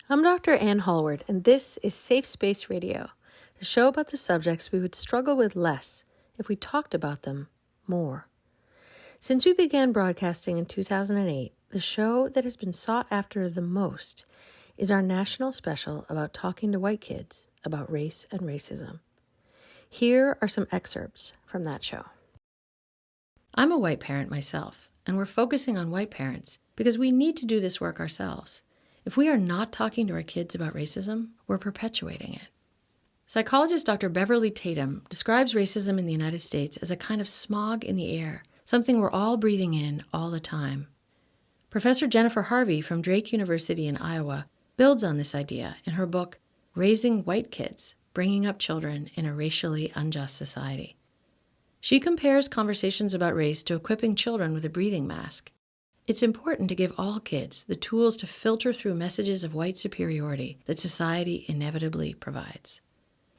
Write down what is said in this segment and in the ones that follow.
I'm Dr. Ann Hallward, and this is Safe Space Radio, the show about the subjects we would struggle with less if we talked about them more. Since we began broadcasting in 2008, the show that has been sought after the most is our national special about talking to white kids about race and racism. Here are some excerpts from that show. I'm a white parent myself, and we're focusing on white parents because we need to do this work ourselves. If we are not talking to our kids about racism, we're perpetuating it. Psychologist Dr. Beverly Tatum describes racism in the United States as a kind of smog in the air, something we're all breathing in all the time. Professor Jennifer Harvey from Drake University in Iowa builds on this idea in her book, Raising White Kids, Bringing Up Children in a Racially Unjust Society. She compares conversations about race to equipping children with a breathing mask. It's important to give all kids the tools to filter through messages of white superiority that society inevitably provides.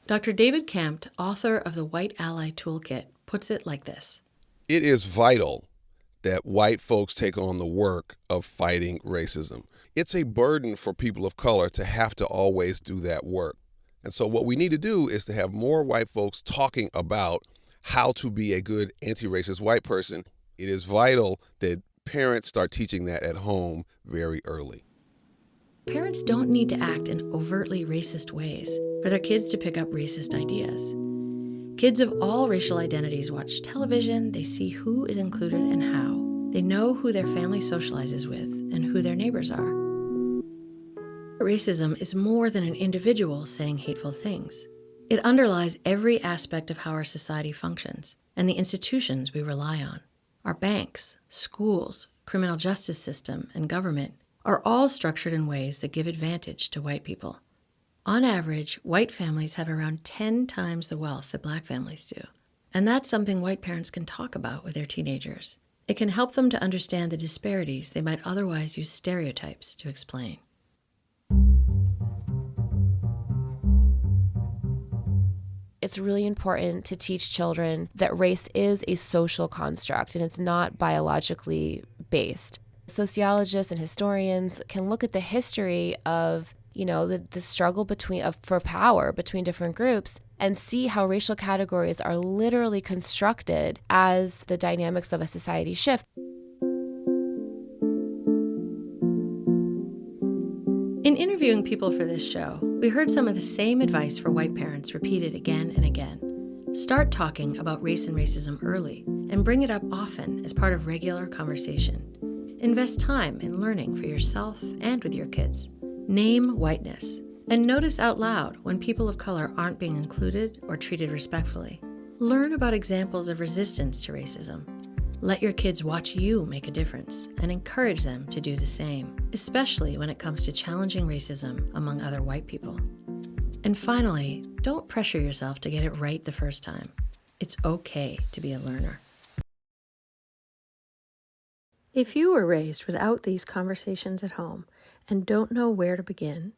Dr. David Kampt, author of the White Ally Toolkit, puts it like this. It is vital that white folks take on the work of fighting racism. It's a burden for people of color to have to always do that work. And so what we need to do is to have more white folks talking about how to be a good anti-racist white person. It is vital that parents start teaching that at home very early. Parents don't need to act in overtly racist ways for their kids to pick up racist ideas. Kids of all racial identities watch television, they see who is included and how. They know who their family socializes with and who their neighbors are. Racism is more than an individual saying hateful things. It underlies every aspect of how our society functions and the institutions we rely on. Our banks, schools, criminal justice system, and government are all structured in ways that give advantage to white people. On average, white families have around 10 times the wealth that black families do. And that's something white parents can talk about with their teenagers. It can help them to understand the disparities they might otherwise use stereotypes to explain. It's really important to teach children that race is a social construct and it's not biologically based. Sociologists and historians can look at the history of, the struggle for power between different groups and see how racial categories are literally constructed as the dynamics of a society shift. In interviewing people for this show, we heard some of the same advice for white parents repeated again and again. Start talking about race and racism early and bring it up often as part of regular conversation. Invest time in learning for yourself and with your kids. Name whiteness and notice out loud when people of color aren't being included or treated respectfully. Learn about examples of resistance to racism. Let your kids watch you make a difference and encourage them to do the same, especially when it comes to challenging racism among other white people. And finally, don't pressure yourself to get it right the first time. It's okay to be a learner. If you were raised without these conversations at home and don't know where to begin,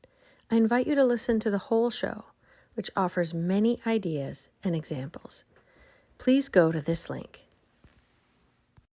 I invite you to listen to the whole show, which offers many ideas and examples. Please go to this link.